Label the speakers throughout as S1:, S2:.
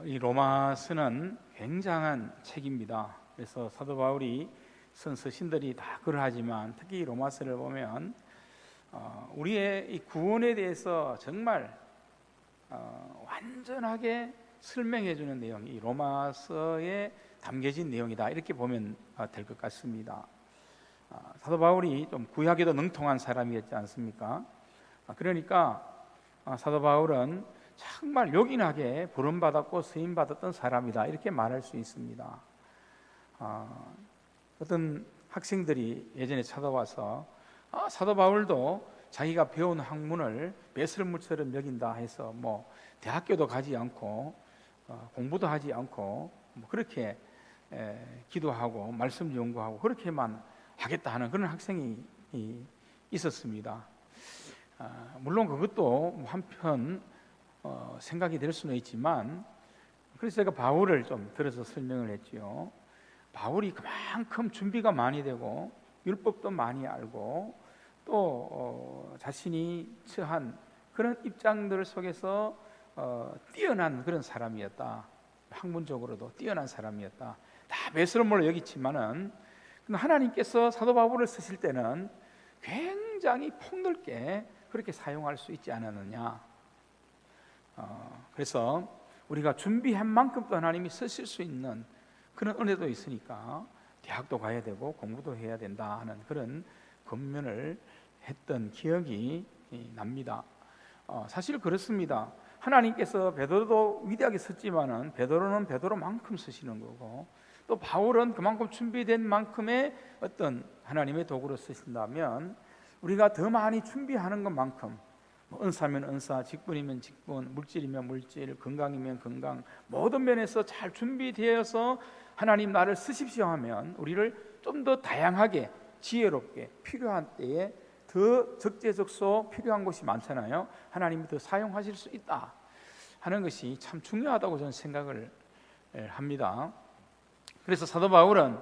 S1: 이 로마서는 굉장한 책입니다. 그래서 사도 바울이 쓴 서신들이 다 그러하지만 특히 로마서를 보면 우리의 이 구원에 대해서 정말 완전하게 설명해 주는 내용이 이 로마서에 담겨진 내용이다, 이렇게 보면 될 것 같습니다. 사도 바울이 좀 구약에도 능통한 사람이었지 않습니까? 그러니까 사도 바울은 정말 요긴하게 부름받았고 쓰임받았던 사람이다, 이렇게 말할 수 있습니다. 어떤 학생들이 예전에 찾아와서 사도 바울도 자기가 배운 학문을 배설물처럼 여긴다 해서 뭐 대학교도 가지 않고 공부도 하지 않고 뭐 그렇게 기도하고 말씀 연구하고 그렇게만 하겠다 하는 그런 학생이 있었습니다. 물론 그것도 한편 생각이 될 수는 있지만, 그래서 제가 바울을 좀 들어서 설명을 했지요. 바울이 그만큼 준비가 많이 되고 율법도 많이 알고 또 자신이 처한 그런 입장들 속에서 뛰어난 그런 사람이었다. 학문적으로도 뛰어난 사람이었다. 다 배설물로 여기지만은 하나님께서 사도 바울을 쓰실 때는 굉장히 폭넓게 그렇게 사용할 수 있지 않았느냐. 그래서 우리가 준비한 만큼 또 하나님이 쓰실 수 있는 그런 은혜도 있으니까 대학도 가야 되고 공부도 해야 된다 하는 그런 권면을 했던 기억이 납니다. 사실 그렇습니다. 하나님께서 베드로도 위대하게 썼지만은 베드로는 베드로만큼 쓰시는 거고, 또 바울은 그만큼 준비된 만큼의 어떤 하나님의 도구로 쓰신다면 우리가 더 많이 준비하는 것만큼, 은사면 은사, 직분이면 직분, 물질이면 물질, 건강이면 건강, 모든 면에서 잘 준비되어서 하나님 나를 쓰십시오 하면 우리를 좀 더 다양하게 지혜롭게 필요한 때에 더 적재적소 필요한 것이 많잖아요. 하나님이 더 사용하실 수 있다 하는 것이 참 중요하다고 저는 생각을 합니다. 그래서 사도 바울은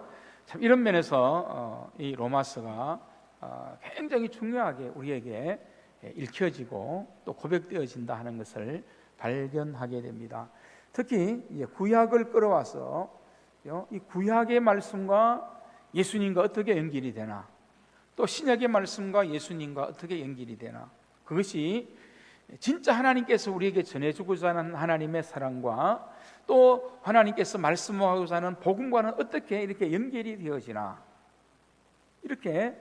S1: 참 이런 면에서 이 로마서가 굉장히 중요하게 우리에게 읽혀지고 또 고백되어진다 하는 것을 발견하게 됩니다. 특히 이제 구약을 끌어와서 이 구약의 말씀과 예수님과 어떻게 연결이 되나, 또 신약의 말씀과 예수님과 어떻게 연결이 되나, 그것이 진짜 하나님께서 우리에게 전해주고자 하는 하나님의 사랑과 또 하나님께서 말씀하고자 하는 복음과는 어떻게 이렇게 연결이 되어지나, 이렇게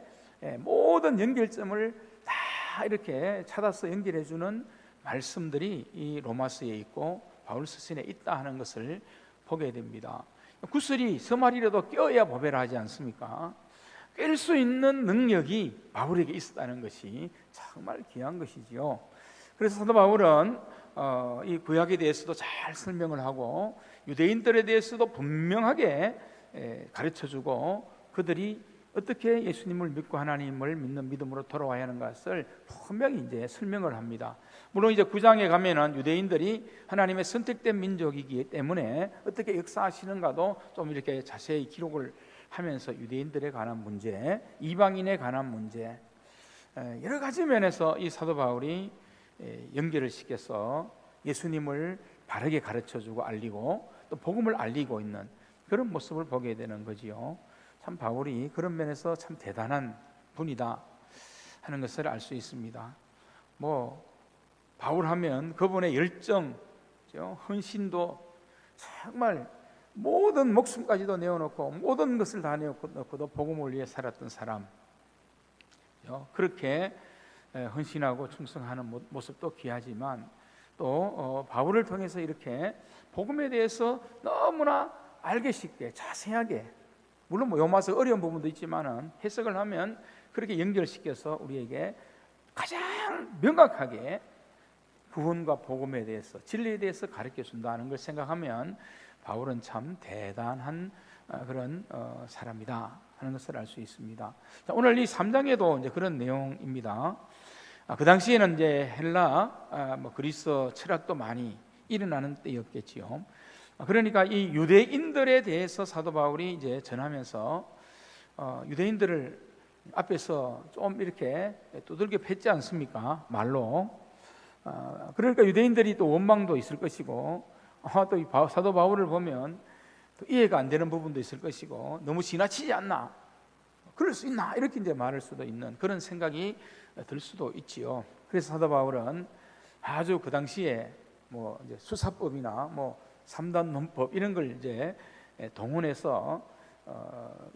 S1: 모든 연결점을 다 이렇게 찾아서 연결해주는 말씀들이 이 로마서에 있고 바울 서신에 있다 하는 것을 보게 됩니다. 구슬이 서말이라도 껴야 보배라 하지 않습니까? 꿰 수 있는 능력이 바울에게 있었다는 것이 정말 귀한 것이지요. 그래서 사도 바울은 이 구약에 대해서도 잘 설명을 하고 유대인들에 대해서도 분명하게 가르쳐주고 그들이 어떻게 예수님을 믿고 하나님을 믿는 믿음으로 돌아와야 하는 것을 분명히 이제 설명을 합니다. 물론 이제 9장에 가면은 유대인들이 하나님의 선택된 민족이기 때문에 어떻게 역사하시는가도 좀 이렇게 자세히 기록을 하면서 유대인들에 관한 문제, 이방인에 관한 문제, 여러 가지 면에서 이 사도 바울이 연결을 시켜서 예수님을 바르게 가르쳐주고 알리고 또 복음을 알리고 있는 그런 모습을 보게 되는 거지요. 참 바울이 그런 면에서 참 대단한 분이다 하는 것을 알 수 있습니다. 바울 하면 그분의 열정, 헌신도 정말 모든 목숨까지도 내어놓고 모든 것을 다 내어놓고도 복음을 위해 살았던 사람, 그렇게 헌신하고 충성하는 모습도 귀하지만 또 바울을 통해서 이렇게 복음에 대해서 너무나 알기 쉽게 자세하게, 물론 요마서 어려운 부분도 있지만은 해석을 하면 그렇게 연결시켜서 우리에게 가장 명확하게 구원과 복음에 대해서, 진리에 대해서 가르쳐 준다는 걸 생각하면 바울은 참 대단한 그런 사람이다 하는 것을 알 수 있습니다. 자, 오늘 이 3장에도 이제 그런 내용입니다. 그 당시에는 이제 헬라, 그리스 철학도 많이 일어나는 때였겠지요. 그러니까 이 유대인들에 대해서 사도 바울이 이제 전하면서 유대인들을 앞에서 좀 이렇게 두들겨 팼지 않습니까? 말로. 그러니까 유대인들이 또 원망도 있을 것이고 또 이 사도 바울을 보면 또 이해가 안 되는 부분도 있을 것이고 너무 지나치지 않나, 그럴 수 있나, 이렇게 이제 말할 수도 있는 그런 생각이 들 수도 있지요. 그래서 사도 바울은 아주 그 당시에 뭐 이제 수사법이나 뭐 3단 논법 이런 걸 이제 동원해서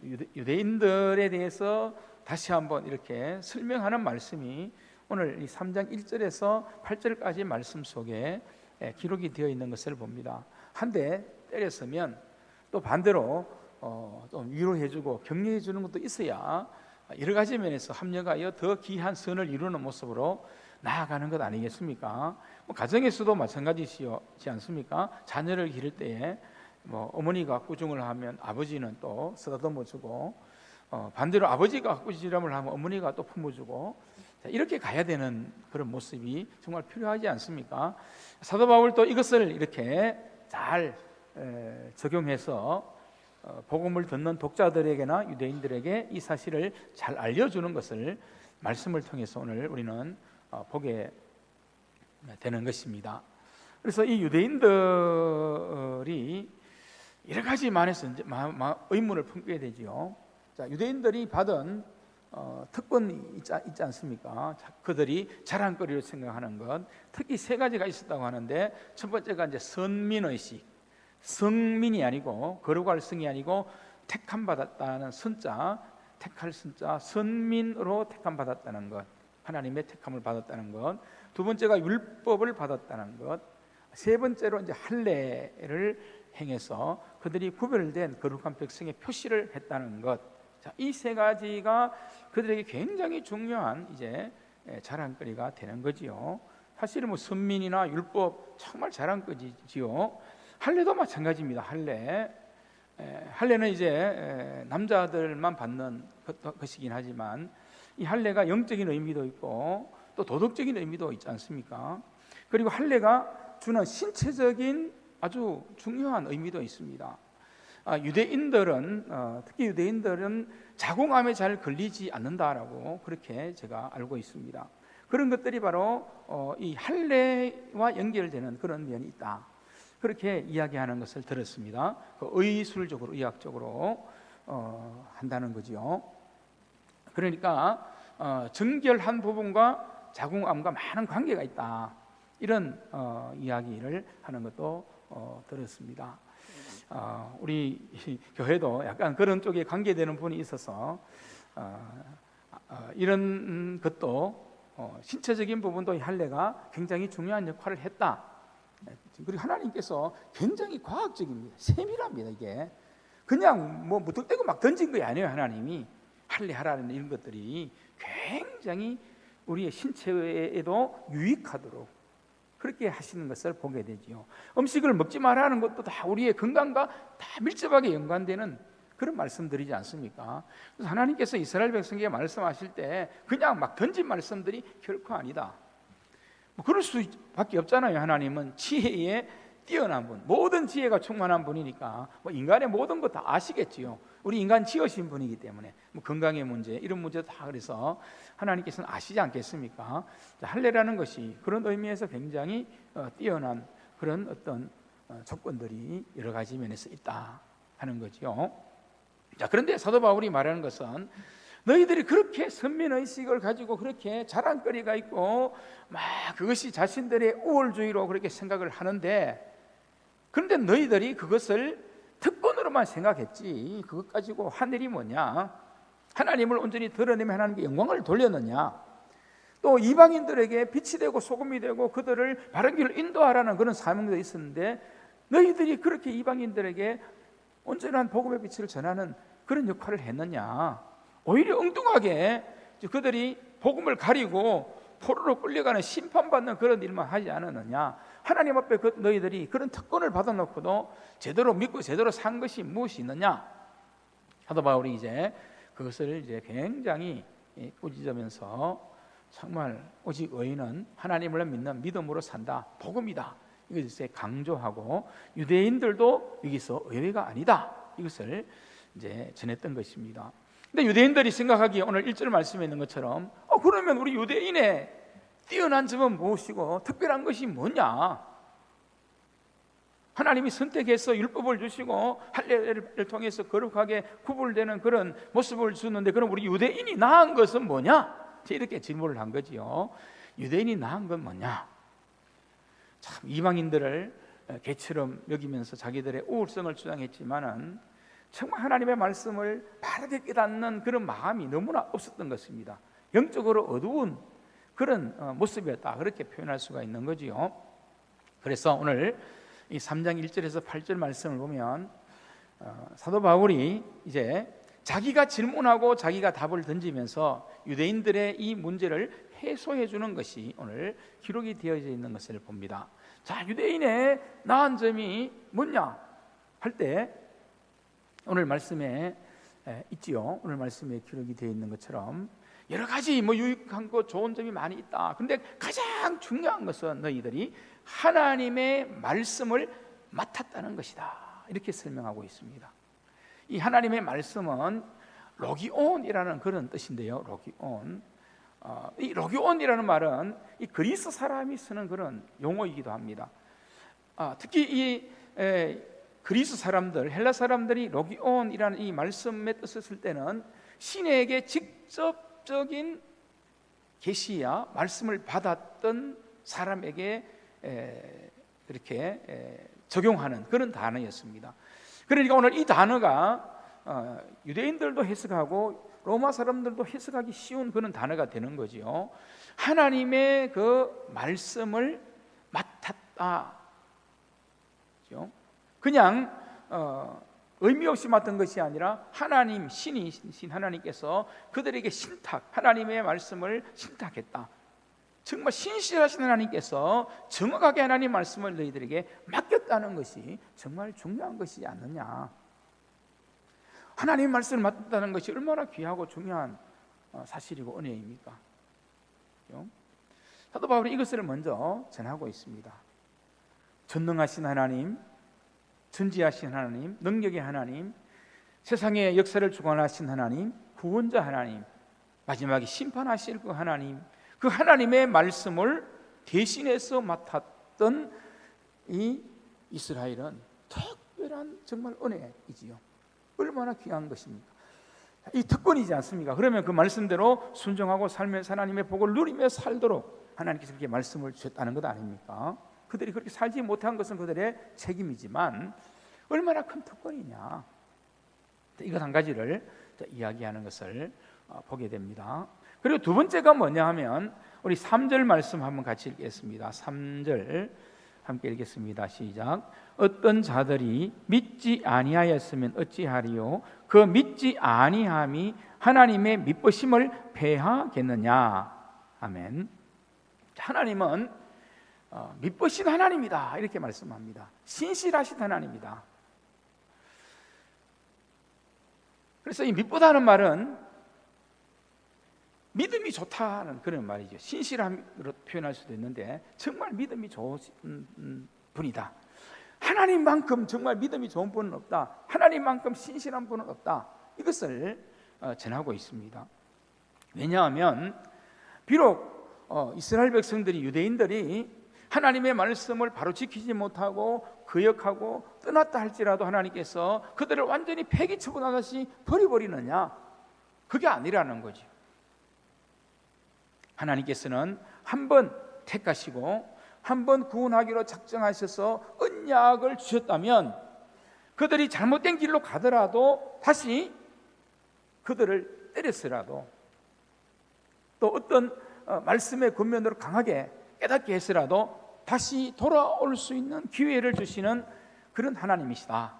S1: 유대인들에 대해서 다시 한번 이렇게 설명하는 말씀이 오늘 이 3장 1절에서 8절까지 말씀 속에 기록이 되어 있는 것을 봅니다. 한 대 때렸으면 또 반대로 좀 위로해주고 격려해주는 것도 있어야 여러 가지 면에서 합력하여 더 귀한 선을 이루는 모습으로 나아가는 것 아니겠습니까? 뭐 가정에서도 마찬가지지 않습니까? 자녀를 기를 때에 뭐 어머니가 꾸중을 하면 아버지는 또 쓰다듬어주고, 반대로 아버지가 꾸지람을 하면 어머니가 또 품어주고, 이렇게 가야 되는 그런 모습이 정말 필요하지 않습니까? 사도 바울도 이것을 이렇게 잘 적용해서 복음을 듣는 독자들에게나 유대인들에게 이 사실을 잘 알려주는 것을 말씀을 통해서 오늘 우리는 보게 되는 것입니다. 그래서 이 유대인들이 여러 가지 면에서 의문을 품게 되지요. 자, 유대인들이 받은 특권이 있지 않습니까? 그들이 자랑거리로 생각하는 것, 특히 세 가지가 있었다고 하는데, 첫 번째가 이제 선민의식, 성민이 아니고 거룩할 성이 아니고 택함 받았다는 선자, 택할 선자, 선민으로 택함 받았다는 것, 하나님의 택함을 받았다는 것. 두 번째가 율법을 받았다는 것. 세 번째로 이제 할례를 행해서 그들이 구별된 거룩한 백성의 표시를 했다는 것. 자, 이 세 가지가 그들에게 굉장히 중요한 이제 자랑거리가 되는 거지요. 사실은 뭐 선민이나 율법 정말 자랑거리지요. 할례도 마찬가지입니다. 할례는 이제 남자들만 받는 것이긴 하지만 이 할례가 영적인 의미도 있고 또 도덕적인 의미도 있지 않습니까? 그리고 할례가 주는 신체적인 아주 중요한 의미도 있습니다. 유대인들은 특히 유대인들은 자궁암에 잘 걸리지 않는다라고 그렇게 제가 알고 있습니다. 그런 것들이 바로 이 할례와 연결되는 그런 면이 있다, 그렇게 이야기하는 것을 들었습니다. 의술적으로, 의학적으로 한다는 거지요. 그러니까 정결한 부분과 자궁암과 많은 관계가 있다, 이런 이야기를 하는 것도 들었습니다. 우리 교회도 약간 그런 쪽에 관계되는 분이 있어서 이런 것도 신체적인 부분도 이 할례가 굉장히 중요한 역할을 했다. 그리고 하나님께서 굉장히 과학적입니다. 세밀합니다. 이게 그냥 뭐 무턱대고 막 던진 게 아니에요. 하나님이 할례하라는 이런 것들이 굉장히 우리의 신체에도 유익하도록 그렇게 하시는 것을 보게 되지요. 음식을 먹지 말라는 것도 다 우리의 건강과 다 밀접하게 연관되는 그런 말씀들이지 않습니까? 그래서 하나님께서 이스라엘 백성에게 말씀하실 때 그냥 막 던진 말씀들이 결코 아니다. 뭐 그럴 수밖에 없잖아요. 하나님은 지혜에 뛰어난 분, 모든 지혜가 충만한 분이니까 뭐 인간의 모든 것 다 아시겠지요. 우리 인간 지으신 분이기 때문에 뭐 건강의 문제, 이런 문제도 다 그래서 하나님께서는 아시지 않겠습니까? 할례라는 것이 그런 의미에서 굉장히 뛰어난 그런 어떤 조건들이 여러 가지 면에서 있다 하는 거죠. 자, 그런데 사도 바울이 말하는 것은 너희들이 그렇게 선민의식을 가지고 그렇게 자랑거리가 있고 막 그것이 자신들의 우월주의로 그렇게 생각을 하는데, 그런데 너희들이 그것을 특권으로만 생각했지 그것 가지고 하늘이 뭐냐, 하나님을 온전히 드러내며 하나님께 영광을 돌렸느냐, 또 이방인들에게 빛이 되고 소금이 되고 그들을 바른 길로 인도하라는 그런 사명도 있었는데 너희들이 그렇게 이방인들에게 온전한 복음의 빛을 전하는 그런 역할을 했느냐, 오히려 엉뚱하게 그들이 복음을 가리고 포로로 끌려가는 심판받는 그런 일만 하지 않았느냐, 하나님 앞에 너희들이 그런 특권을 받아놓고도 제대로 믿고 제대로 산 것이 무엇이 있느냐. 사도 바울이 이제 그것을 이제 굉장히 꾸짖으면서 정말 오직 의인은 하나님을 믿는 믿음으로 산다, 복음이다, 이것을 강조하고 유대인들도 여기서 의외가 아니다, 이것을 이제 전했던 것입니다. 근데 유대인들이 생각하기에 오늘 1절 말씀에 있는 것처럼 그러면 우리 유대인의 뛰어난 점은 무엇이고 특별한 것이 뭐냐, 하나님이 선택해서 율법을 주시고 할례를 통해서 거룩하게 구분되는 그런 모습을 주는데, 그럼 우리 유대인이 나은 것은 뭐냐? 이렇게 질문을 한 거지요. 유대인이 나은 건 뭐냐? 참 이방인들을 개처럼 여기면서 자기들의 우월성을 주장했지만은 정말 하나님의 말씀을 바르게 깨닫는 그런 마음이 너무나 없었던 것입니다. 영적으로 어두운 그런 모습이었다, 그렇게 표현할 수가 있는 거지요. 그래서 오늘 이 3장 1절에서 8절 말씀을 보면 사도 바울이 이제 자기가 질문하고 자기가 답을 던지면서 유대인들의 이 문제를 해소해 주는 것이 오늘 기록이 되어져 있는 것을 봅니다. 자, 유대인의 나은 점이 뭐냐 할 때 오늘 말씀에 있지요. 오늘 말씀에 기록이 되어 있는 것처럼 여러 가지 유익한 것, 좋은 점이 많이 있다. 그런데 가장 중요한 것은 너희들이 하나님의 말씀을 맡았다는 것이다, 이렇게 설명하고 있습니다. 이 하나님의 말씀은 로기온이라는 그런 뜻인데요. 로기온. 이 로기온이라는 말은 이 그리스 사람이 쓰는 그런 용어이기도 합니다. 특히 이 그리스 사람들, 헬라 사람들이 로기온이라는 이 말씀의 뜻을 쓸 때는 신에게 직접적인 계시야 말씀을 받았던 사람에게 이렇게 적용하는 그런 단어였습니다. 그러니까 오늘 이 단어가 유대인들도 해석하고 로마 사람들도 해석하기 쉬운 그런 단어가 되는 거지요. 하나님의 그 말씀을 맡았다, 그냥 의미 없이 맡은 것이 아니라 하나님, 신이 신 하나님께서 그들에게 신탁, 하나님의 말씀을 신탁했다. 정말 신실하신 하나님께서 정확하게 하나님 말씀을 너희들에게 맡겼다는 것이 정말 중요한 것이지 않느냐. 하나님 말씀을 맡았다는 것이 얼마나 귀하고 중요한 사실이고 은혜입니까? 사도 바울이 이것을 먼저 전하고 있습니다. 전능하신 하나님, 전지하신 하나님, 능력의 하나님, 세상의 역사를 주관하신 하나님, 구원자 하나님, 마지막에 심판하실 그 하나님, 그 하나님의 말씀을 대신해서 맡았던 이 이스라엘은 특별한 정말 은혜이지요. 얼마나 귀한 것입니까? 이 특권이지 않습니까? 그러면 그 말씀대로 순종하고 살면서 하나님의 복을 누리며 살도록 하나님께서 그렇게 말씀을 주셨다는 것 아닙니까? 그들이 그렇게 살지 못한 것은 그들의 책임이지만 얼마나 큰 특권이냐, 이것 한 가지를 이야기하는 것을 보게 됩니다. 그리고 두 번째가 뭐냐 하면 우리 3절 말씀 한번 같이 읽겠습니다. 3절 함께 읽겠습니다. 시작. 어떤 자들이 믿지 아니하였으면 어찌하리요? 그 믿지 아니함이 하나님의 미쁘심을 패하겠느냐. 아멘. 하나님은 미쁘신 하나님이다, 이렇게 말씀합니다. 신실하신 하나님이다. 그래서 이 미쁘다는 말은 믿음이 좋다는 그런 말이죠. 신실함으로 표현할 수도 있는데 정말 믿음이 좋은 분이다. 하나님만큼 정말 믿음이 좋은 분은 없다. 하나님만큼 신실한 분은 없다. 이것을 전하고 있습니다. 왜냐하면 비록 이스라엘 백성들이, 유대인들이 하나님의 말씀을 바로 지키지 못하고 거역하고 떠났다 할지라도 하나님께서 그들을 완전히 폐기 처분하듯이 버려버리느냐, 그게 아니라는 거죠. 하나님께서는 한 번 택하시고 한 번 구원하기로 작정하셔서 언약을 주셨다면 그들이 잘못된 길로 가더라도, 다시 그들을 때렸으라도, 또 어떤 말씀의 권면으로 강하게 깨닫게 했으라도 다시 돌아올 수 있는 기회를 주시는 그런 하나님이시다,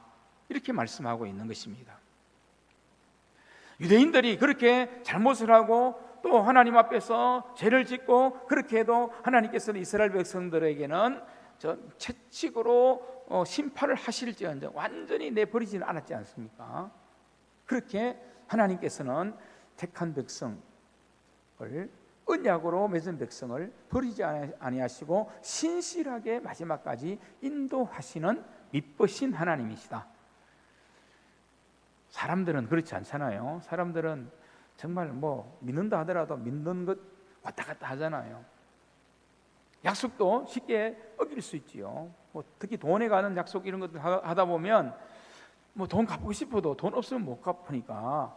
S1: 이렇게 말씀하고 있는 것입니다. 유대인들이 그렇게 잘못을 하고 또 하나님 앞에서 죄를 짓고 그렇게 해도 하나님께서는 이스라엘 백성들에게는 채찍으로 심판을 하실지언정 완전히 내버리지는 않았지 않습니까? 그렇게 하나님께서는 택한 백성을, 언약으로 맺은 백성을 버리지 아니하시고 신실하게 마지막까지 인도하시는 미쁘신 하나님이시다. 사람들은 그렇지 않잖아요. 사람들은 정말 믿는다 하더라도 믿는 것 왔다 갔다 하잖아요. 약속도 쉽게 어길 수 있지요. 뭐 특히 돈에 관한 약속 이런 것들 하다 보면 뭐 돈 갚고 싶어도 돈 없으면 못 갚으니까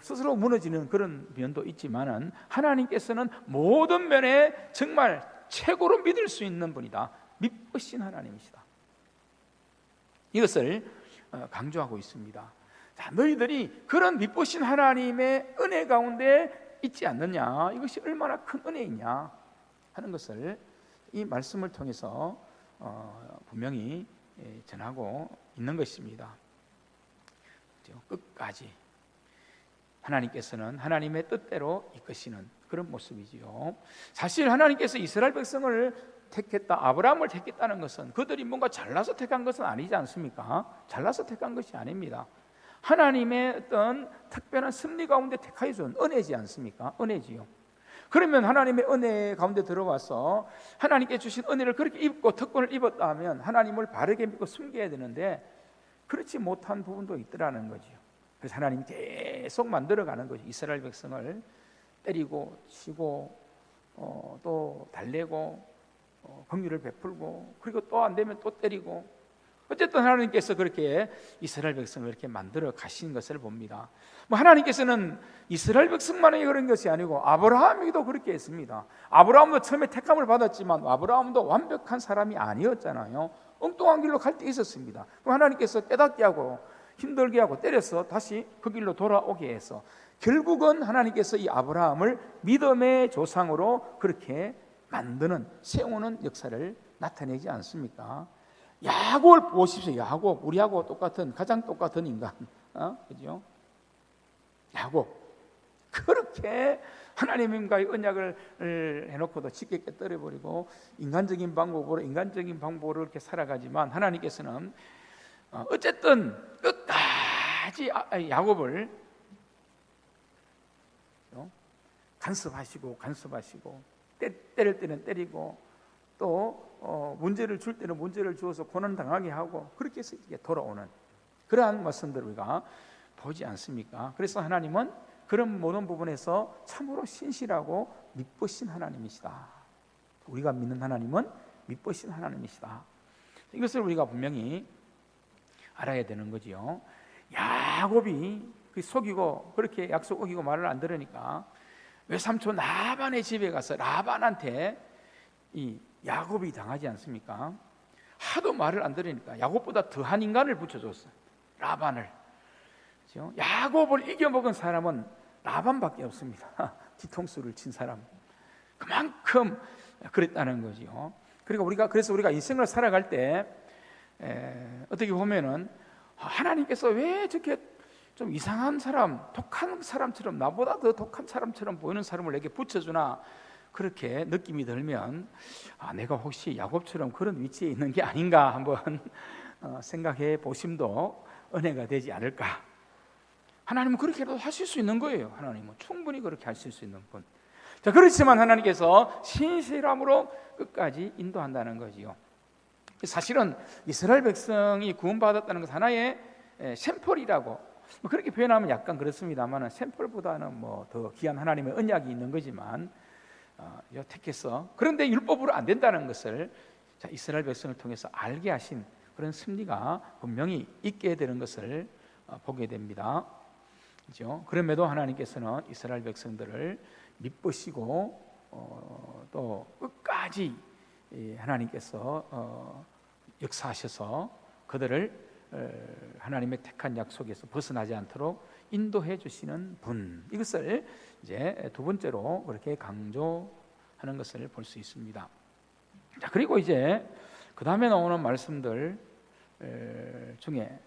S1: 스스로 무너지는 그런 면도 있지만은 하나님께서는 모든 면에 정말 최고로 믿을 수 있는 분이다. 믿으신 하나님이시다. 이것을 강조하고 있습니다. 자, 너희들이 그런 믿으신 하나님의 은혜 가운데 있지 않느냐, 이것이 얼마나 큰 은혜이냐 하는 것을 이 말씀을 통해서 분명히 전하고 있는 것입니다. 끝까지 하나님께서는 하나님의 뜻대로 이끄시는 그런 모습이지요. 사실 하나님께서 이스라엘 백성을 택했다, 아브라함을 택했다는 것은 그들이 뭔가 잘나서 택한 것은 아니지 않습니까? 잘나서 택한 것이 아닙니다. 하나님의 어떤 특별한 섭리 가운데 택하여 준 은혜지 않습니까? 은혜지요. 그러면 하나님의 은혜 가운데 들어와서 하나님께 주신 은혜를 그렇게 입고 특권을 입었다 하면 하나님을 바르게 믿고 숨겨야 되는데 그렇지 못한 부분도 있더라는 거지요. 그래서 하나님이 계속 만들어가는 거죠. 이스라엘 백성을 때리고 치고 또 달래고 긍휼을 베풀고 그리고 또 안 되면 또 때리고, 어쨌든 하나님께서 그렇게 이스라엘 백성을 이렇게 만들어 가신 것을 봅니다. 뭐 하나님께서는 이스라엘 백성만이 그런 것이 아니고 아브라함에게도 그렇게 했습니다. 아브라함도 처음에 택함을 받았지만 아브라함도 완벽한 사람이 아니었잖아요. 엉뚱한 길로 갈 때 있었습니다. 그럼 하나님께서 깨닫게 하고 힘들게 하고 때려서 다시 그 길로 돌아오게 해서 결국은 하나님께서 이 아브라함을 믿음의 조상으로 그렇게 만드는, 세우는 역사를 나타내지 않습니까? 야곱을 보십시오. 야곱, 우리하고 똑같은, 가장 똑같은 인간, 그죠? 야곱 그렇게 하나님과의 언약을 해놓고도 쉽게 깨뜨려버리고 인간적인 방법으로 이렇게 살아가지만 하나님께서는 어쨌든 끝까지 야곱을 간섭하시고 때릴 때는 때리고 또 문제를 줄 때는 문제를 주어서 고난 당하게 하고 그렇게 해서 이게 돌아오는 그러한 말씀들을 우리가 보지 않습니까? 그래서 하나님은 그런 모든 부분에서 참으로 신실하고 믿으신 하나님이시다. 우리가 믿는 하나님은 믿으신 하나님이시다. 이것을 우리가 분명히 알아야 되는 거지요. 야곱이 속이고 그렇게 약속 어기고 말을 안 들으니까 외삼촌 라반의 집에 가서 라반한테 이 야곱이 당하지 않습니까? 하도 말을 안 들으니까 야곱보다 더한 인간을 붙여줬어요. 라반을. 그렇죠? 야곱을 이겨먹은 사람은 라반밖에 없습니다. 뒤통수를 친 사람. 그만큼 그랬다는 거죠. 그래서 우리가 인생을 살아갈 때 어떻게 보면은 하나님께서 왜 저렇게 좀 이상한 사람, 독한 사람처럼, 나보다 더 독한 사람처럼 보이는 사람을 내게 붙여주나, 그렇게 느낌이 들면 내가 혹시 야곱처럼 그런 위치에 있는 게 아닌가 한번 생각해 보심도 은혜가 되지 않을까. 하나님은 그렇게라도 하실 수 있는 거예요. 하나님은 충분히 그렇게 하실 수 있는 분. 자, 그렇지만 하나님께서 신실함으로 끝까지 인도한다는 거지요. 사실은 이스라엘 백성이 구원받았다는 것은 하나의 샘플이라고, 그렇게 표현하면 약간 그렇습니다만 샘플보다는 더 귀한 하나님의 언약이 있는 거지만 택해서, 그런데 율법으로 안 된다는 것을 이스라엘 백성을 통해서 알게 하신 그런 섭리가 분명히 있게 되는 것을 보게 됩니다. 그렇죠? 그럼에도 하나님께서는 이스라엘 백성들을 믿으시고 또 끝까지 하나님께서 역사하셔서 그들을 하나님의 택한 약속에서 벗어나지 않도록 인도해 주시는 분, 이것을 이제 두 번째로 그렇게 강조하는 것을 볼 수 있습니다. 자, 그리고 이제 그 다음에 나오는 말씀들 중에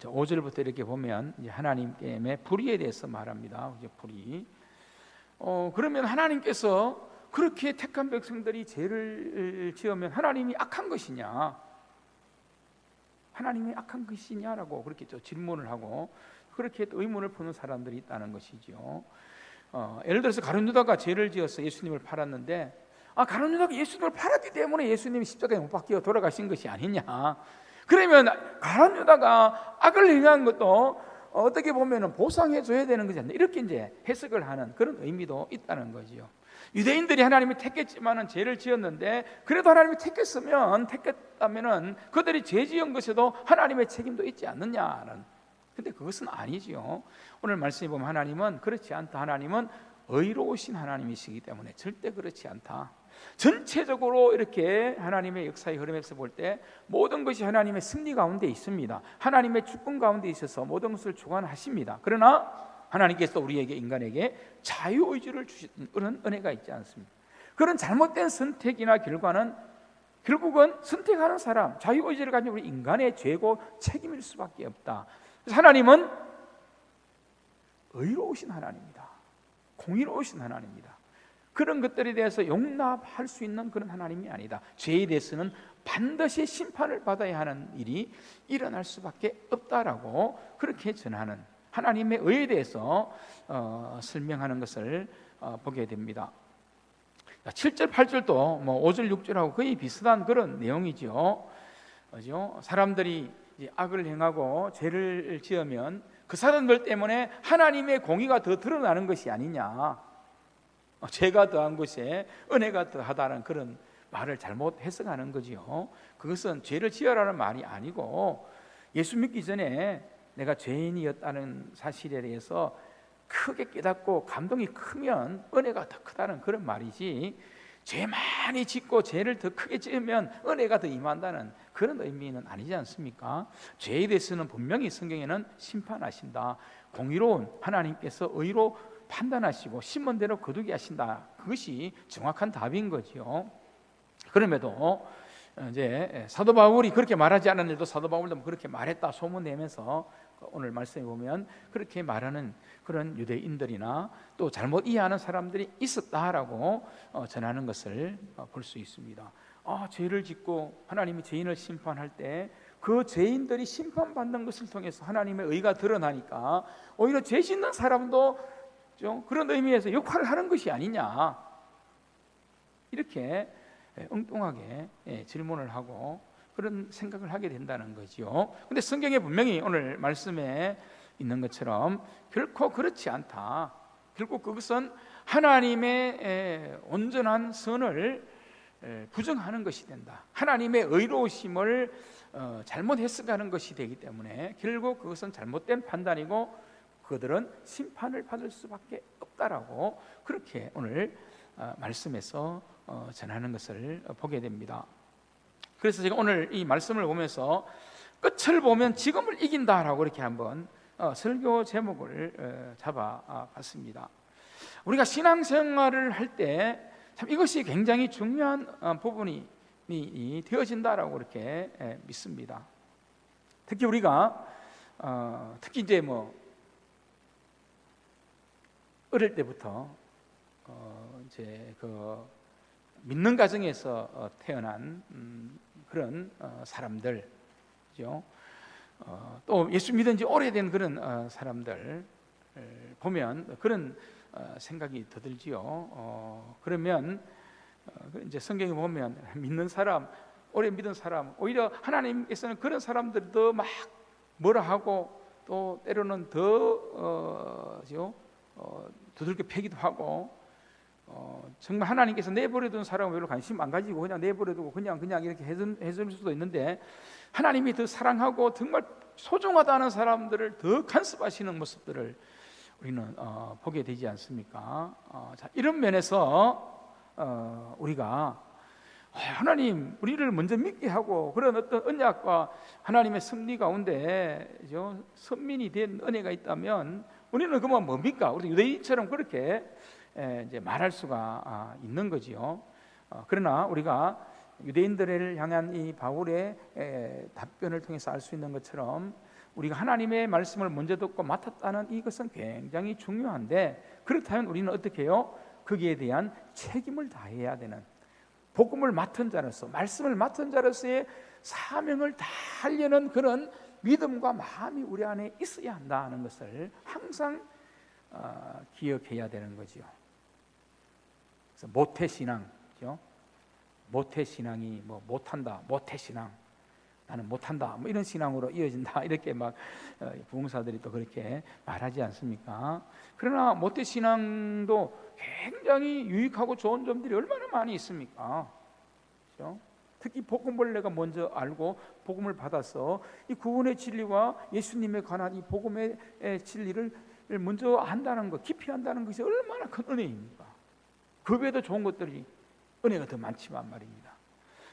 S1: 5절부터 이렇게 보면 이제 하나님의 불의에 대해서 말합니다. 이제 불의. 그러면 하나님께서 그렇게 택한 백성들이 죄를 지으면 하나님이 악한 것이냐? 하나님이 악한 것이냐라고 그렇게 또 질문을 하고 그렇게 또 의문을 푸는 사람들이 있다는 것이죠. 예를 들어서 가룟 유다가 죄를 지어서 예수님을 팔았는데, 가룟 유다가 예수님을 팔았기 때문에 예수님이 십자가에 못 박혀 돌아가신 것이 아니냐? 그러면 가룟 유다가 악을 행한 것도 어떻게 보면은 보상해 줘야 되는 것이 아니냐? 이렇게 이제 해석을 하는 그런 의미도 있다는 거지요. 유대인들이 하나님이 택했지만은 죄를 지었는데, 그래도 하나님이 택했다면은 그들이 죄 지은 것에도 하나님의 책임도 있지 않느냐는. 근데 그것은 아니지요. 오늘 말씀에 보면 하나님은 그렇지 않다. 하나님은 의로우신 하나님이시기 때문에 절대 그렇지 않다. 전체적으로 이렇게 하나님의 역사의 흐름에서 볼 때 모든 것이 하나님의 승리 가운데 있습니다. 하나님의 주권 가운데 있어서 모든 것을 주관하십니다. 그러나 하나님께서 우리에게, 인간에게 자유의지를 주신 그런 은혜가 있지 않습니다. 그런 잘못된 선택이나 결과는 결국은 선택하는 사람, 자유의지를 가진 우리 인간의 죄고 책임일 수밖에 없다. 그래서 하나님은 의로우신 하나님입니다. 공의로우신 하나님입니다. 그런 것들에 대해서 용납할 수 있는 그런 하나님이 아니다. 죄에 대해서는 반드시 심판을 받아야 하는 일이 일어날 수밖에 없다라고 그렇게 전하는 하나님의 의에 대해서 설명하는 것을 보게 됩니다. 7절 8절도 5절 6절하고 거의 비슷한 그런 내용이죠. 사람들이 악을 행하고 죄를 지으면 그 사람들 때문에 하나님의 공의가 더 드러나는 것이 아니냐, 죄가 더한 것에 은혜가 더하다는 그런 말을 잘못 해석하는 거지요. 그것은 죄를 지으라는 말이 아니고, 예수 믿기 전에 내가 죄인이었다는 사실에 대해서 크게 깨닫고 감동이 크면 은혜가 더 크다는 그런 말이지, 죄 많이 짓고 죄를 더 크게 지으면 은혜가 더 임한다는 그런 의미는 아니지 않습니까? 죄에 대해서는 분명히 성경에는 심판하신다, 공의로운 하나님께서 의로 판단하시고 심은 대로 거두게 하신다, 그것이 정확한 답인 거지요. 그럼에도 이제 사도 바울이 그렇게 말하지 않았는데도 사도 바울도 그렇게 말했다 소문내면서 오늘 말씀에 보면 그렇게 말하는 그런 유대인들이나 또 잘못 이해하는 사람들이 있었다라고 전하는 것을 볼 수 있습니다. 죄를 짓고 하나님이 죄인을 심판할 때 그 죄인들이 심판받는 것을 통해서 하나님의 의가 드러나니까 오히려 죄 짓는 사람도 좀 그런 의미에서 역할을 하는 것이 아니냐, 이렇게 엉뚱하게 질문을 하고 그런 생각을 하게 된다는 거지요. 근데 성경에 분명히 오늘 말씀에 있는 것처럼 결코 그렇지 않다. 결국 그것은 하나님의 온전한 선을 부정하는 것이 된다. 하나님의 의로우심을 잘못 해석하는 것이 되기 때문에 결국 그것은 잘못된 판단이고 그들은 심판을 받을 수밖에 없다라고 그렇게 오늘 말씀에서 전하는 것을 보게 됩니다. 그래서 제가 오늘 이 말씀을 보면서 끝을 보면 지금을 이긴다라고 이렇게 한번 설교 제목을 잡아봤습니다. 우리가 신앙생활을 할 때 참 이것이 굉장히 중요한 부분이 되어진다라고 이렇게 믿습니다. 특히 우리가 특히 이제 어릴 때부터 이제 그 믿는 가정에서 태어난 그런 사람들죠. 또 예수 믿은 지 오래된 그런 사람들 보면 그런 생각이 더 들지요. 그러면 이제 성경에 보면 믿는 사람, 오래 믿은 사람, 오히려 하나님께서는 그런 사람들도 막 뭐라 하고 또 때로는 더 두들겨 패기도 하고 정말 하나님께서 내버려둔 사람은 별로 관심 안 가지고 그냥 내버려두고 그냥 이렇게 해줄 수도 있는데, 하나님이 더 사랑하고 정말 소중하다는 사람들을 더 간섭하시는 모습들을 우리는 보게 되지 않습니까? 자, 이런 면에서 우리가 하나님 우리를 먼저 믿게 하고 그런 어떤 언약과 하나님의 승리 가운데 선민이 된 은혜가 있다면 우리는 그만 뭡니까? 우리 유대인처럼 그렇게 이제 말할 수가 있는 거지요. 그러나 우리가 유대인들을 향한 이 바울의 답변을 통해서 알 수 있는 것처럼 우리가 하나님의 말씀을 먼저 듣고 맡았다는 이것은 굉장히 중요한데, 그렇다면 우리는 어떻게 해요? 거기에 대한 책임을 다해야 되는, 복음을 맡은 자로서, 말씀을 맡은 자로서의 사명을 다하려는 그런 믿음과 마음이 우리 안에 있어야 한다는 것을 항상 기억해야 되는 거지요. 그래서 모태신앙, 모태신앙이 못한다, 모태신앙, 나는 못한다, 뭐 이런 신앙으로 이어진다, 이렇게 막 부흥사들이 또 그렇게 말하지 않습니까? 그러나 모태 신앙도 굉장히 유익하고 좋은 점들이 얼마나 많이 있습니까? 그렇죠? 특히 복음을 내가 먼저 알고 복음을 받아서 이 구원의 진리와 예수님에 관한 이 복음의 진리를 먼저 안다는 것, 깊이 안다는 것이 얼마나 큰 은혜입니까? 그 외에도 좋은 것들이 은혜가 더 많지만 말입니다.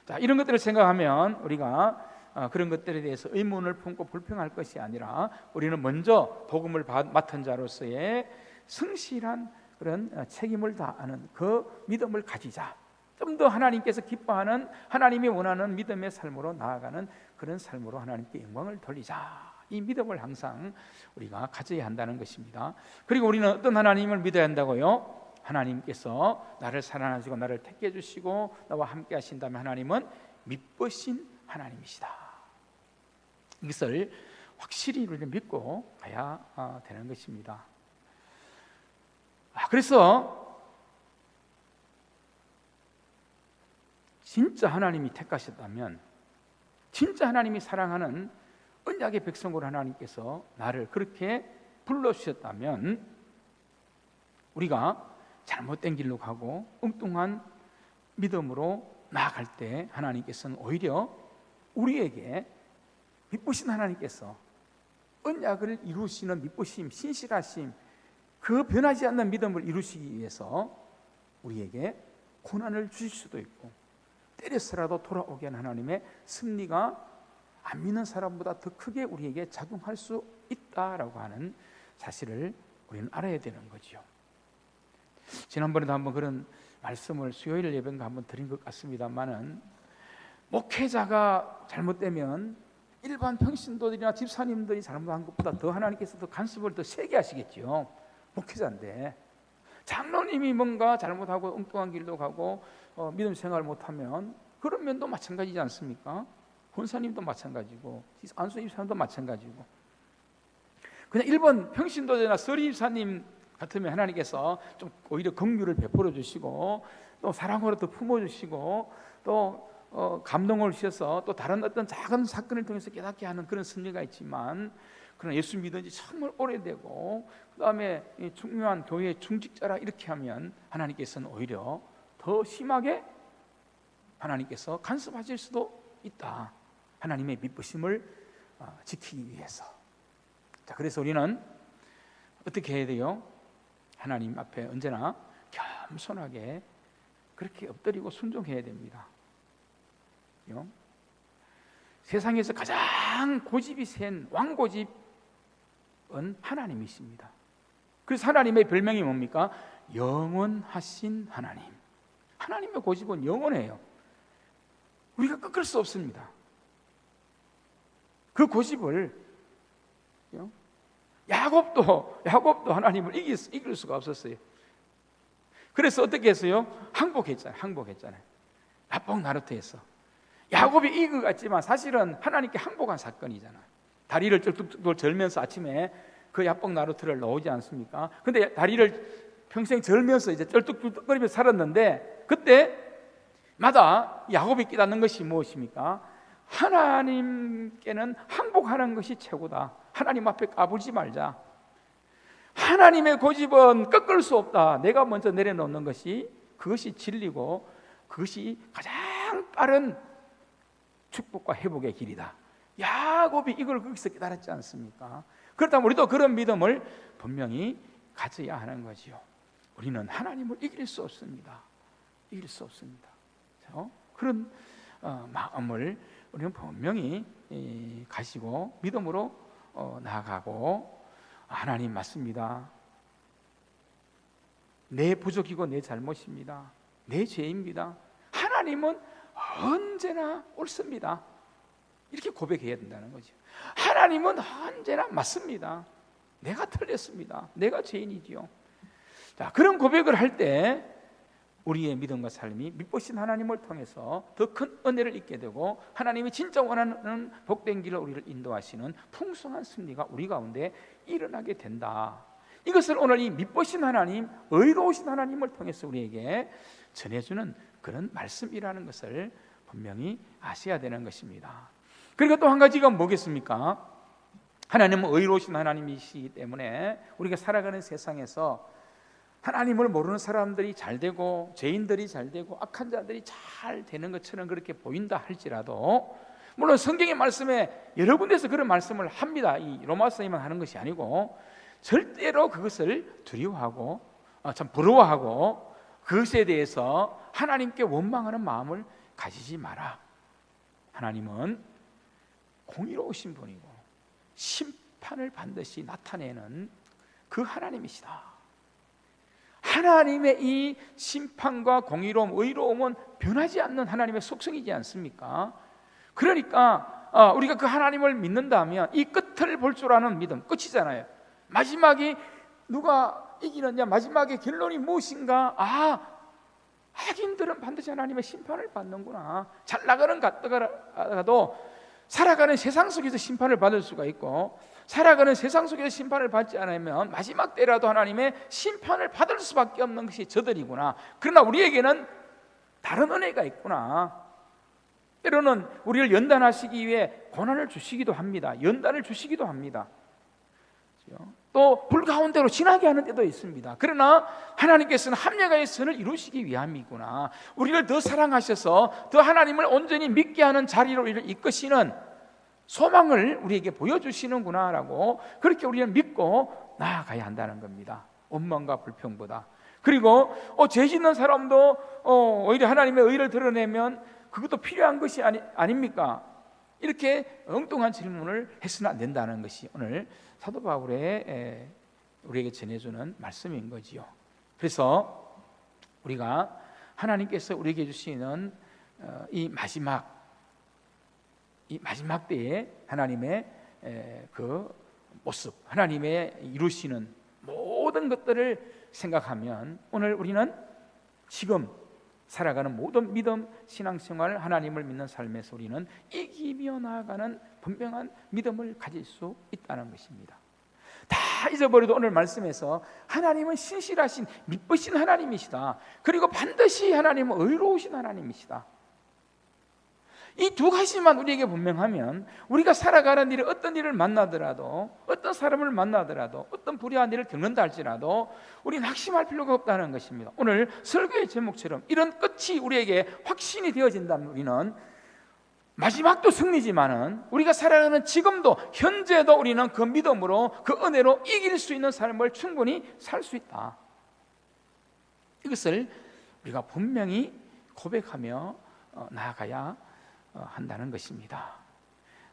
S1: 자, 이런 것들을 생각하면 우리가 그런 것들에 대해서 의문을 품고 불평할 것이 아니라 우리는 먼저 복음을 맡은 자로서의 성실한 그런 책임을 다하는 그 믿음을 가지자. 좀 더 하나님께서 기뻐하는, 하나님이 원하는 믿음의 삶으로 나아가는 그런 삶으로 하나님께 영광을 돌리자. 이 믿음을 항상 우리가 가져야 한다는 것입니다. 그리고 우리는 어떤 하나님을 믿어야 한다고요? 하나님께서 나를 사랑하시고 나를 택해 주시고 나와 함께 하신다면 하나님은 미쁘신 하나님이시다. 이것을 확실히 우리는 믿고 가야 되는 것입니다. 그래서 진짜 하나님이 택하셨다면, 진짜 하나님이 사랑하는 언약의 백성으로 하나님께서 나를 그렇게 불러주셨다면, 우리가 잘못된 길로 가고 엉뚱한 믿음으로 나아갈 때 하나님께서는 오히려 우리에게, 미쁘신 하나님께서 언약을 이루시는 미쁘심, 신실하심, 그 변하지 않는 믿음을 이루시기 위해서 우리에게 고난을 주실 수도 있고, 때려서라도 돌아오게 하는 하나님의 섭리가 안 믿는 사람보다 더 크게 우리에게 작용할 수 있다라고 하는 사실을 우리는 알아야 되는 거죠. 지난번에도 한번 그런 말씀을 수요일 예배인가 한번 드린 것 같습니다만은, 목회자가 잘못되면 일반 평신도들이나 집사님들이 잘못한 것보다 더 하나님께서 더 간섭을 더 세게 하시겠죠. 목회자인데 장로님이 뭔가 잘못하고 엉뚱한 길로 가고 믿음 생활을 못하면 그런 면도 마찬가지지 않습니까? 권사님도 마찬가지고 안수 집사님도 마찬가지고, 그냥 일본 평신도제나 서리 집사님 같으면 하나님께서 좀 오히려 긍휼을 베풀어 주시고 또 사랑으로 또 품어 주시고 또 감동을 주셔서 또 다른 어떤 작은 사건을 통해서 깨닫게 하는 그런 섭리가 있지만, 그러나 예수 믿은 지 정말 오래되고 그 다음에 중요한 교회의 중직자라 이렇게 하면 하나님께서는 오히려 더 심하게 하나님께서 간섭하실 수도 있다. 하나님의 미쁘심을 지키기 위해서. 자, 그래서 우리는 어떻게 해야 돼요? 하나님 앞에 언제나 겸손하게 그렇게 엎드리고 순종해야 됩니다. 세상에서 가장 고집이 센 왕고집은 하나님이십니다. 그래서 하나님의 별명이 뭡니까? 영원하신 하나님. 하나님의 고집은 영원해요. 우리가 꺾을 수 없습니다. 그 고집을 야곱도 하나님을 이길 수가 없었어요. 그래서 어떻게 했어요? 항복했잖아요. 야복 나루터에서 야곱이 이긴 것 같지만 사실은 하나님께 항복한 사건이잖아요. 다리를 쩔뚝 절면서 아침에 그 야복 나루터를 놓지 않습니까? 근데 다리를 평생 절면서 이제 쩔뚝거리면서 살았는데, 그때마다 야곱이 깨닫는 것이 무엇입니까? 하나님께는 항복하는 것이 최고다. 하나님 앞에 까불지 말자. 하나님의 고집은 꺾을 수 없다. 내가 먼저 내려놓는 것이, 그것이 진리고 그것이 가장 빠른 축복과 회복의 길이다. 야곱이 이걸 거기서 깨달았지 않습니까? 그렇다면 우리도 그런 믿음을 분명히 가져야 하는 거지요. 우리는 하나님을 이길 수 없습니다. 이길 수 없습니다. 그런 마음을 우리는 분명히 가지고 믿음으로 나아가고, 하나님 맞습니다. 내 부족이고 내 잘못입니다. 내 죄입니다. 하나님은 언제나 옳습니다. 이렇게 고백해야 된다는 거죠. 하나님은 언제나 맞습니다. 내가 틀렸습니다. 내가 죄인이지요. 자, 그런 고백을 할 때 우리의 믿음과 삶이 미쁘신 하나님을 통해서 더 큰 은혜를 잊게 되고, 하나님이 진짜 원하는 복된 길로 우리를 인도하시는 풍성한 승리가 우리 가운데 일어나게 된다. 이것을 오늘 이 미쁘신 하나님, 의로우신 하나님을 통해서 우리에게 전해주는 그런 말씀이라는 것을 분명히 아셔야 되는 것입니다. 그리고 또 한 가지가 뭐겠습니까? 하나님은 의로우신 하나님이시기 때문에 우리가 살아가는 세상에서 하나님을 모르는 사람들이 잘 되고 죄인들이 잘 되고 악한 자들이 잘 되는 것처럼 그렇게 보인다 할지라도, 물론 성경의 말씀에 여러 군데서 그런 말씀을 합니다. 이 로마서에만 하는 것이 아니고 절대로 그것을 두려워하고 참 부러워하고 그것에 대해서 하나님께 원망하는 마음을 가지지 마라. 하나님은 공의로우신 분이고 심판을 반드시 나타내는 그 하나님이시다. 하나님의 이 심판과 공의로움, 의로움은 변하지 않는 하나님의 속성이지 않습니까? 그러니까 우리가 그 하나님을 믿는다면 이 끝을 볼 줄 아는 믿음, 끝이잖아요. 마지막에 누가 이기느냐, 마지막에 결론이 무엇인가? 악인들은 반드시 하나님의 심판을 받는구나. 잘 나가는 가도 살아가는 세상 속에서 심판을 받을 수가 있고, 살아가는 세상 속에서 심판을 받지 않으면 마지막 때라도 하나님의 심판을 받을 수밖에 없는 것이 저들이구나. 그러나 우리에게는 다른 은혜가 있구나. 때로는 우리를 연단하시기 위해 고난을 주시기도 합니다. 연단을 주시기도 합니다. 또 불 가운데로 지나게 하는 때도 있습니다. 그러나 하나님께서는 합력의 선을 이루시기 위함이구나. 우리를 더 사랑하셔서 더 하나님을 온전히 믿게 하는 자리로 우리를 이끄시는 소망을 우리에게 보여주시는구나라고, 그렇게 우리는 믿고 나아가야 한다는 겁니다. 원망과 불평보다. 그리고 죄 짓는 사람도 오히려 하나님의 의를 드러내면 그것도 필요한 것이 아닙니까? 이렇게 엉뚱한 질문을 해서는 안 된다는 것이 오늘 사도 바울의 우리에게 전해주는 말씀인 거지요. 그래서 우리가 하나님께서 우리에게 주시는 이 마지막 때에 하나님의 그 모습, 하나님의 이루시는 모든 것들을 생각하면 오늘 우리는 지금 살아가는 모든 믿음, 신앙생활, 하나님을 믿는 삶에서 우리는 이기며 나아가는 분명한 믿음을 가질 수 있다는 것입니다. 다 잊어버려도 오늘 말씀에서 하나님은 신실하신 미쁘신 하나님이시다. 그리고 반드시 하나님은 의로우신 하나님이시다. 이 두 가지만 우리에게 분명하면 우리가 살아가는 일에 어떤 일을 만나더라도, 어떤 사람을 만나더라도, 어떤 불의한 일을 겪는다 할지라도 우리는 낙심할 필요가 없다는 것입니다. 오늘 설교의 제목처럼 이런 끝이 우리에게 확신이 되어진다면 우리는 마지막도 승리지만은 우리가 살아가는 지금도, 현재도 우리는 그 믿음으로, 그 은혜로 이길 수 있는 삶을 충분히 살 수 있다. 이것을 우리가 분명히 고백하며 나아가야 한다는 것입니다.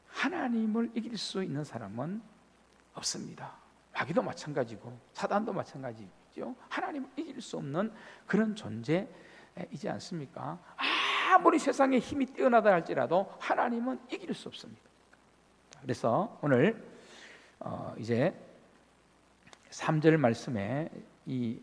S1: 하나님을 이길 수 있는 사람은 없습니다. 마귀도 마찬가지고 사단도 마찬가지죠. 하나님을 이길 수 없는 그런 존재이지 않습니까? 아무리 세상에 힘이 뛰어나다 할지라도 하나님은 이길 수 없습니다. 그래서 오늘 이제 3절 말씀에 이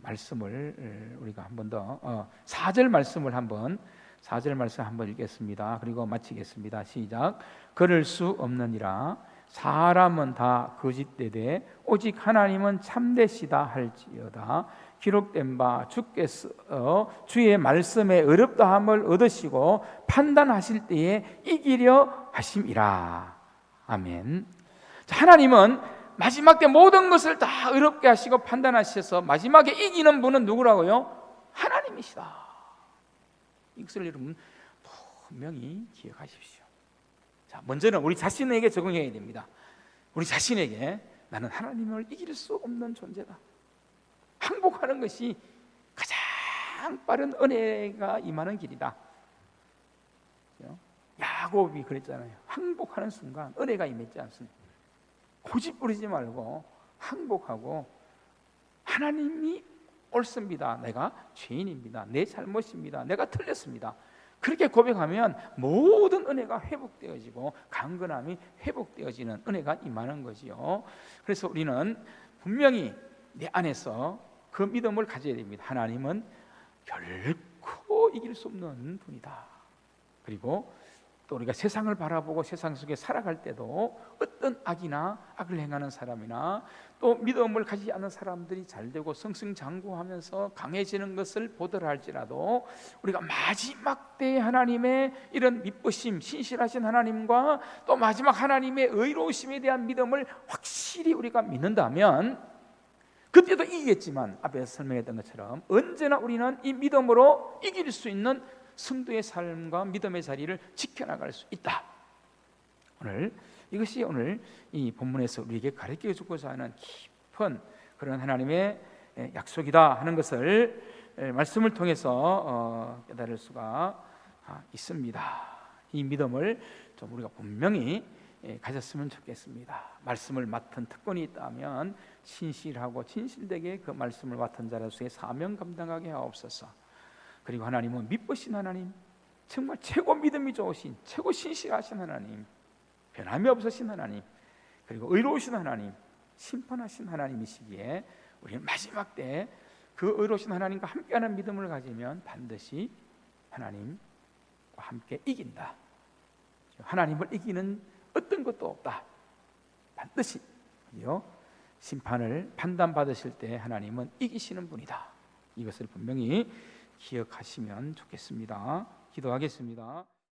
S1: 말씀을 우리가 한 번 더 4절 말씀을 한번 4절 말씀 한번 읽겠습니다. 그리고 마치겠습니다. 시작. 그럴 수 없느니라. 사람은 다 거짓되되 오직 하나님은 참되시다 할지어다. 기록된 바 주께서 주의 말씀에 어렵다함을 얻으시고 판단하실 때에 이기려 하심이라. 아멘. 하나님은 마지막 때 모든 것을 다 어렵게 하시고 판단하셔서 마지막에 이기는 분은 누구라고요? 하나님이시다. 이것을 여러분 분명히 기억하십시오. 자, 먼저는 우리 자신에게 적용해야 됩니다. 우리 자신에게 나는 하나님을 이길 수 없는 존재다. 항복하는 것이 가장 빠른 은혜가 임하는 길이다. 야곱이 그랬잖아요. 항복하는 순간 은혜가 임했지 않습니까? 고집 부리지 말고 항복하고 하나님이 옳습니다. 내가 죄인입니다. 내 잘못입니다. 내가 틀렸습니다. 그렇게 고백하면 모든 은혜가 회복되어지고 강건함이 회복되어지는 은혜가 임하는 거지요. 그래서 우리는 분명히 내 안에서 그 믿음을 가져야 됩니다. 하나님은 결코 이길 수 없는 분이다. 그리고 또 우리가 세상을 바라보고 세상 속에 살아갈 때도 어떤 악이나 악을 행하는 사람이나 또 믿음을 가지지 않는 사람들이 잘되고 승승장구하면서 강해지는 것을 보더라 할지라도 우리가 마지막 때에 하나님의 이런 믿으심, 신실하신 하나님과 또 마지막 하나님의 의로우심에 대한 믿음을 확실히 우리가 믿는다면 그때도 이기겠지만 앞에서 설명했던 것처럼 언제나 우리는 이 믿음으로 이길 수 있는 성도의 삶과 믿음의 자리를 지켜나갈 수 있다. 이것이 오늘 이 본문에서 우리에게 가르쳐 주고자 하는 깊은 그런 하나님의 약속이다 하는 것을 말씀을 통해서 깨달을 수가 있습니다. 이 믿음을 좀 우리가 분명히 가졌으면 좋겠습니다. 말씀을 맡은 특권이 있다면 신실하고 진실되게 그 말씀을 맡은 자로서의 사명 감당하게 하옵소서. 그리고 하나님은 믿으신 하나님, 정말 최고 믿음이 좋으신, 최고 신실하신 하나님, 변함이 없으신 하나님, 그리고 의로우신 하나님, 심판하신 하나님이시기에 우리는 마지막 때 그 의로우신 하나님과 함께하는 믿음을 가지면 반드시 하나님과 함께 이긴다. 하나님을 이기는 어떤 것도 없다. 반드시 심판을 판단받으실 때 하나님은 이기시는 분이다. 이것을 분명히 기억하시면 좋겠습니다. 기도하겠습니다.